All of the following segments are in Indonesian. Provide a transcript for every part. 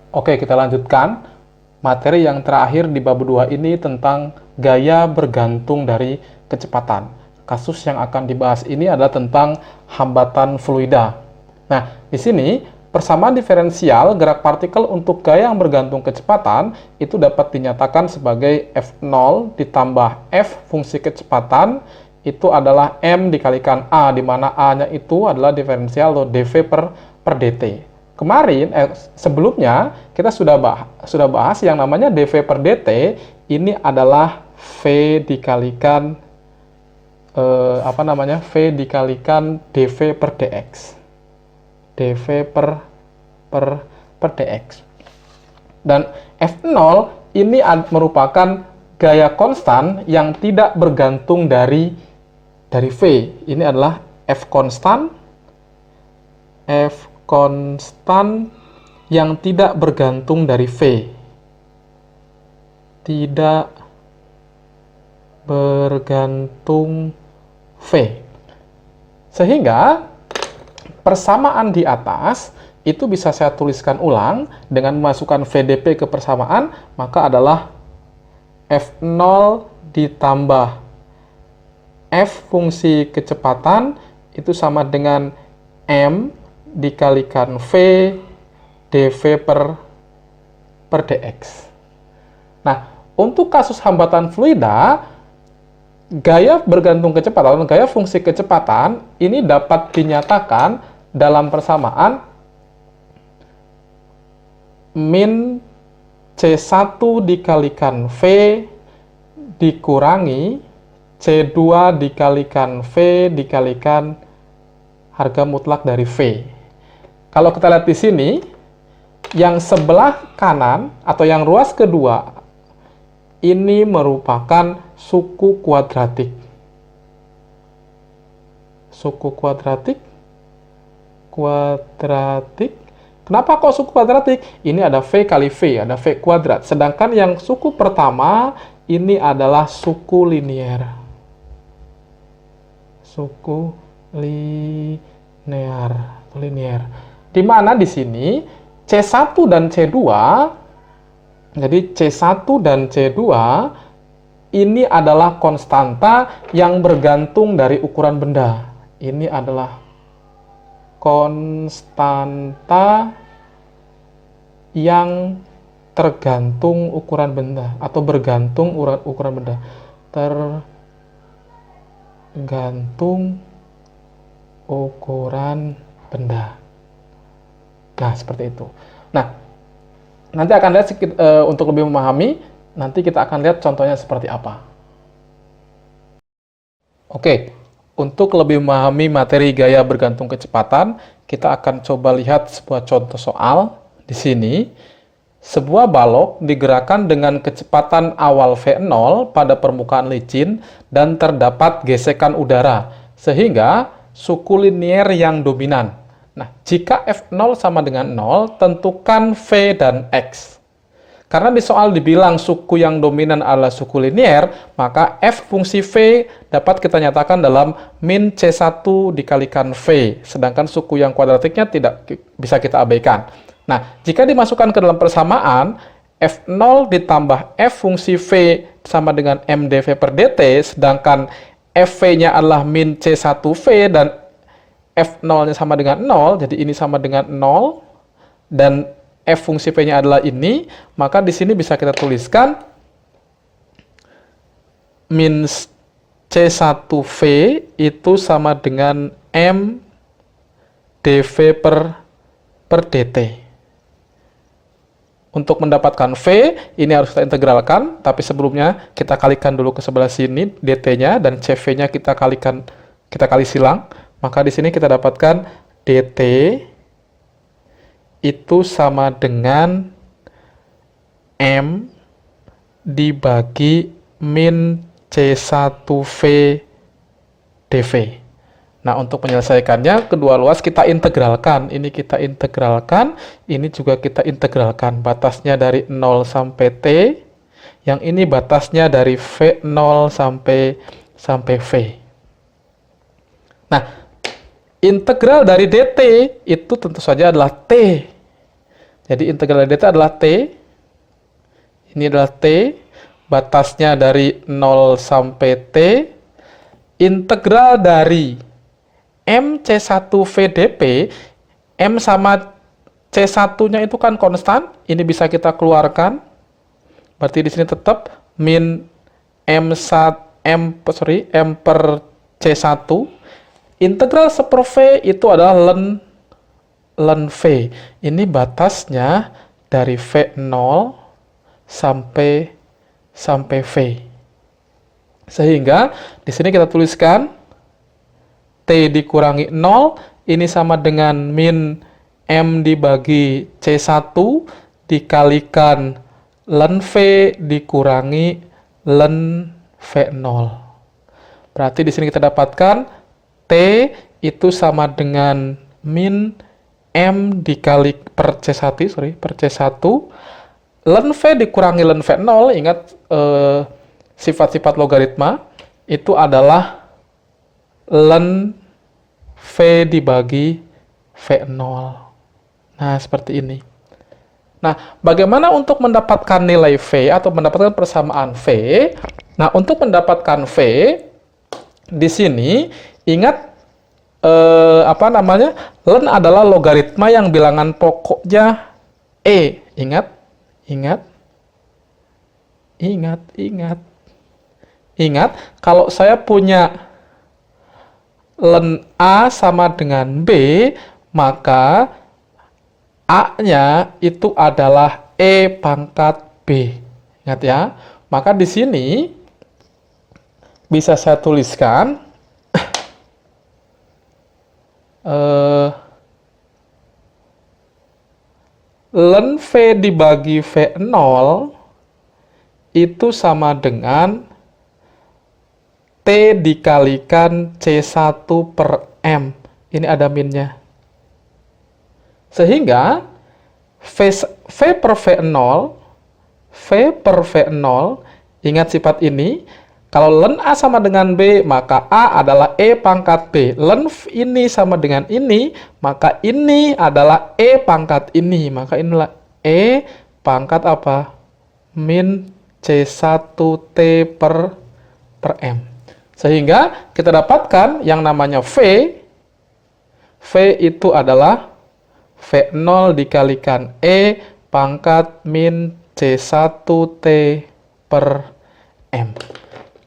Oke, kita lanjutkan. Materi yang terakhir di bab 2 ini tentang gaya bergantung dari kecepatan. Kasus yang akan dibahas ini adalah tentang hambatan fluida. Nah, di sini persamaan diferensial gerak partikel untuk gaya yang bergantung kecepatan itu dapat dinyatakan sebagai F0 ditambah F fungsi kecepatan itu adalah M dikalikan A, di mana A-nya itu adalah diferensial atau dV per dt. Kemarin, sebelumnya kita sudah bahas yang namanya dV per dt ini adalah V dikalikan V dikalikan dV per dx. dV per dx. Dan F0 ini merupakan gaya konstan yang tidak bergantung dari V. Ini adalah F konstan yang tidak bergantung dari V. Tidak bergantung V. Sehingga persamaan di atas itu bisa saya tuliskan ulang dengan memasukkan VDP ke persamaan, maka adalah F0 ditambah F fungsi kecepatan itu sama dengan M dikalikan V dV per dx. Nah, untuk kasus hambatan fluida, gaya bergantung kecepatan, gaya fungsi kecepatan ini dapat dinyatakan dalam persamaan min C1 dikalikan V dikurangi C2 dikalikan V dikalikan harga mutlak dari V. Kalau kita lihat di sini, yang sebelah kanan atau yang ruas kedua ini merupakan suku kuadratik. Suku kuadratik. Kenapa kok suku kuadratik? Ini ada V kali V, ada V kuadrat. Sedangkan yang suku pertama ini adalah suku linear. Suku linear. Di mana di sini C1 dan C2, jadi C1 dan C2 ini adalah konstanta yang bergantung dari ukuran benda. Ini adalah konstanta yang tergantung ukuran benda atau bergantung ukuran benda. Tergantung ukuran benda. Nah, seperti itu. Nah, nanti akan lihat untuk lebih memahami, nanti kita akan lihat contohnya seperti apa. Oke, untuk lebih memahami materi gaya bergantung kecepatan, kita akan coba lihat sebuah contoh soal di sini. Sebuah balok digerakkan dengan kecepatan awal V0 pada permukaan licin dan terdapat gesekan udara, sehingga suku linear yang dominan. Nah, jika F0 sama dengan 0, tentukan V dan X. Karena di soal dibilang suku yang dominan adalah suku linear, maka F fungsi V dapat kita nyatakan dalam min C1 dikalikan V, sedangkan suku yang kuadratiknya tidak bisa kita abaikan. Nah, jika dimasukkan ke dalam persamaan, F0 ditambah F fungsi V sama dengan M dV per dt, sedangkan Fv-nya adalah min C1V dan F0-nya sama dengan 0, jadi ini sama dengan 0, dan F fungsi V-nya adalah ini, maka di sini bisa kita tuliskan min C1V itu sama dengan M dV per dt. Untuk mendapatkan V, ini harus kita integralkan, tapi sebelumnya kita kalikan dulu ke sebelah sini dt-nya, dan CV-nya kita kali silang. Maka di sini kita dapatkan dt itu sama dengan M dibagi min C1V dV. Nah, untuk menyelesaikannya, kedua ruas kita integralkan. Ini kita integralkan, ini juga kita integralkan. Batasnya dari 0 sampai T, yang ini batasnya dari V0 sampai V. Nah, integral dari dt itu tentu saja adalah t. Jadi integral dt adalah T. Ini adalah T. Batasnya dari 0 sampai T. Integral dari MC1VdP, M sama C1-nya itu kan konstan. Ini bisa kita keluarkan. Berarti di sini tetap min M per C1. Integral seper V itu adalah ln V. Ini batasnya dari V0 sampai V. Sehingga di sini kita tuliskan T dikurangi 0, ini sama dengan min M dibagi C1 dikalikan ln V dikurangi ln V0. Berarti di sini kita dapatkan T itu sama dengan min M dikali per C1, per C1. Ln V dikurangi ln V0, ingat sifat-sifat logaritma, itu adalah ln V dibagi V0. Nah, seperti ini. Nah, bagaimana untuk mendapatkan nilai V atau mendapatkan persamaan V? Nah, untuk mendapatkan V, di sini ingat ln adalah logaritma yang bilangan pokoknya E. Ingat, kalau saya punya ln A sama dengan B, maka A-nya itu adalah E pangkat B. Ingat ya. Maka di sini bisa saya tuliskan ln V dibagi V0 itu sama dengan T dikalikan C1 per M. Ini ada minnya. Sehingga V per V0, ingat sifat ini, kalau ln A sama dengan B, maka A adalah E pangkat B. Ln ini sama dengan ini, maka ini adalah E pangkat ini. Maka inilah E pangkat apa? Min C1T per M. Sehingga kita dapatkan yang namanya V. V itu adalah V0 dikalikan E pangkat min C1T per M.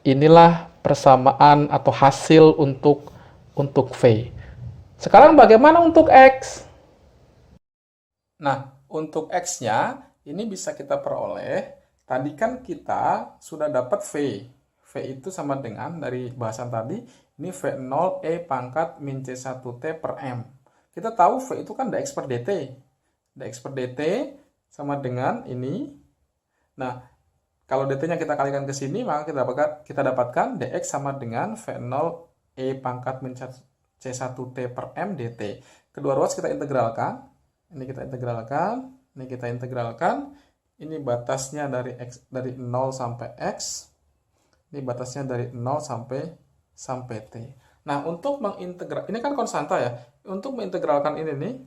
Inilah persamaan atau hasil untuk V. Sekarang bagaimana untuk X? Nah, untuk X-nya ini bisa kita peroleh. Tadi kan kita sudah dapat V. V itu sama dengan dari bahasan tadi, ini V0 E pangkat min C1T per M. Kita tahu V itu kan dx per dt. Dx per dt sama dengan ini. Nah, kalau dt-nya kita kalikan ke sini, maka kita dapatkan dx sama dengan V0 E pangkat min C1T per M dt. Kedua ruas kita integralkan. Ini kita integralkan. Ini kita integralkan. Ini batasnya dari 0 sampai X. Ini batasnya dari 0 sampai T. Nah, untuk mengintegralkan, ini kan konstanta ya. Untuk mengintegralkan ini nih,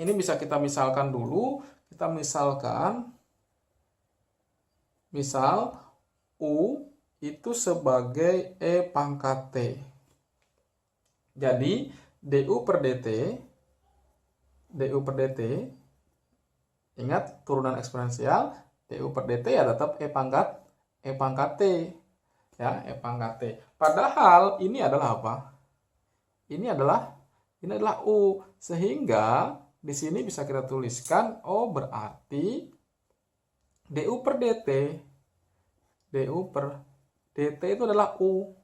ini bisa kita misalkan dulu. Kita misalkan, misal U itu sebagai E pangkat T. Jadi, du per dt, ingat turunan eksponensial, du per dt ya tetap E pangkat T. Ya, E pangkat T. Padahal ini adalah apa? Ini adalah U. Sehingga di sini bisa kita tuliskan berarti du per dt itu adalah U.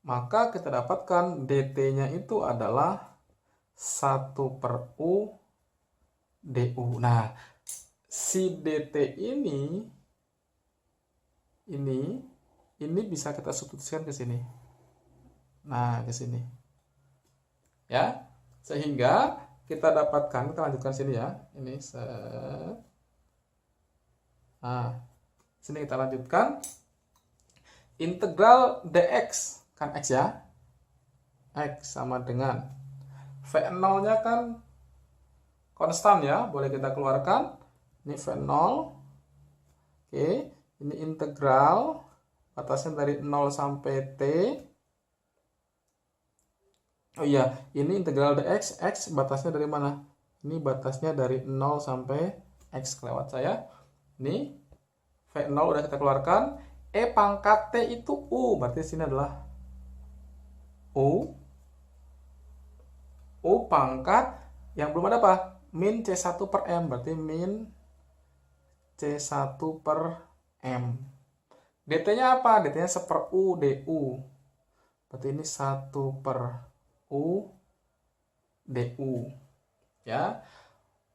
Maka kita dapatkan dt-nya itu adalah 1 per U du. Nah, si dt ini bisa kita substitusikan ke sini. Nah, ke sini. Ya. Sehingga kita dapatkan, kita lanjutkan sini ya. Ini Nah, sini kita lanjutkan. Integral dx, kan x ya. X sama dengan V0-nya kan konstan ya, boleh kita keluarkan. Ini V0. Oke, ini integral, batasnya dari 0 sampai T. Oh iya, ini integral dx, x batasnya dari mana? Ini batasnya dari 0 sampai x kelewat saya. Ini V0 udah kita keluarkan. E pangkat T itu U, berarti sini adalah U. U pangkat yang belum ada apa? Min C1 per M, berarti min C1 per M. DT-nya apa? DT-nya 1 U DU. Berarti ini 1 per U DU. Ya.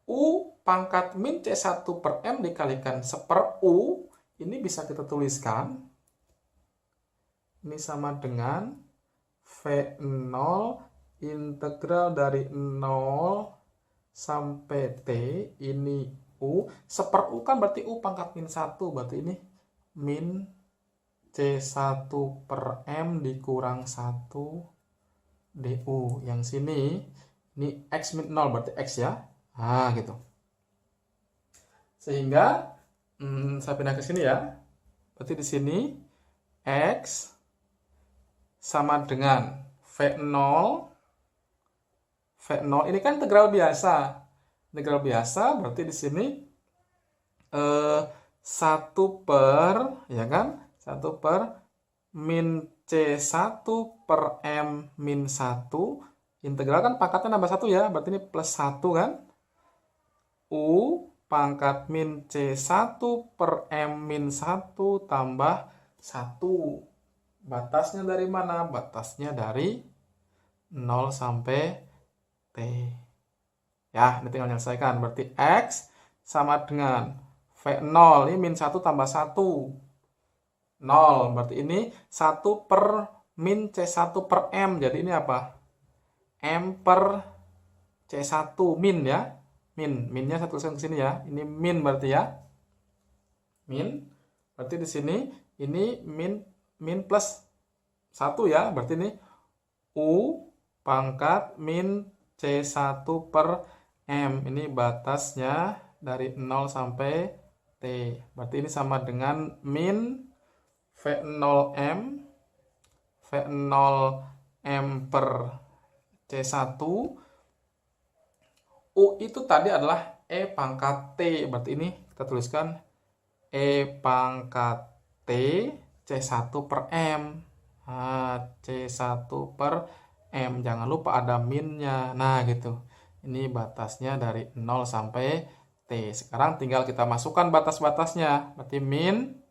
U pangkat min C1 per M dikalikan 1 U, ini bisa kita tuliskan. Ini sama dengan V0 integral dari 0 sampai T, ini U. 1 U kan berarti U pangkat min 1, berarti ini min C1 per M dikurang 1 DU. Yang sini, ini X min 0, berarti X ya. Nah, gitu. Sehingga, saya pindah ke sini ya. Berarti di sini, X sama dengan V0. V0 ini kan integral biasa. Integral biasa berarti di sini 1 per, ya kan? 1 per min C1 per M min 1. Integral kan pangkatnya nambah 1 ya. Berarti ini plus 1 kan? U pangkat min C1 per M min 1 tambah 1. Batasnya dari mana? Batasnya dari 0 sampai T. Ya, ini tinggal menyelesaikan. Berarti X sama dengan V0. Ini min 1 tambah 1. 0. Berarti ini 1 per min C1 per M. Jadi ini apa? M per C1 min ya. Minnya saya tuliskan ke sini ya. Ini min berarti ya. Min. Berarti di sini ini min plus 1 ya. Berarti ini U pangkat min C1 per M. Ini batasnya dari 0 sampai T. Berarti ini sama dengan min V0M per C1. U itu tadi adalah E pangkat T. Berarti ini kita tuliskan E pangkat T C1 per M. Nah, C1 per M. Jangan lupa ada minnya. Nah, gitu. Ini batasnya dari 0 sampai T. Sekarang tinggal kita masukkan batas-batasnya. Berarti min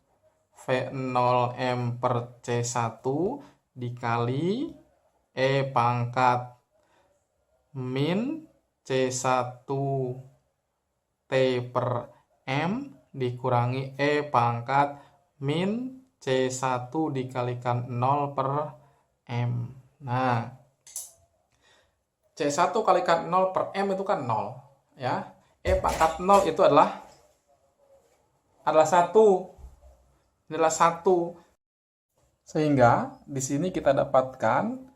V0M per C1 dikali E pangkat min C1 T per M dikurangi E pangkat min C1 dikalikan 0 per M. Nah, C1 kalikan 0 per M itu kan 0. Ya. E pangkat 0 itu adalah 1. Ini adalah 1. Sehingga di sini kita dapatkan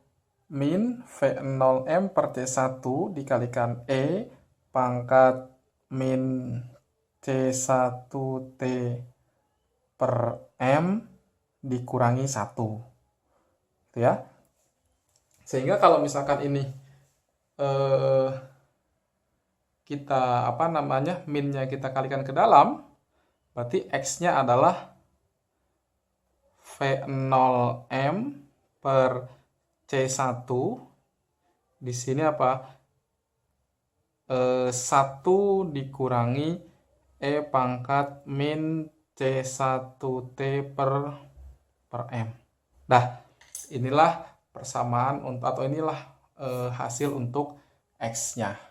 min V0M per C1 dikalikan E pangkat min C1T per M dikurangi 1. Gitu ya. Sehingga kalau misalkan ini kita minnya kita kalikan ke dalam, berarti X-nya adalah V0M per C1. Di sini apa? 1 dikurangi E pangkat min C1T per M. Nah, inilah persamaan atau inilah hasil untuk X-nya.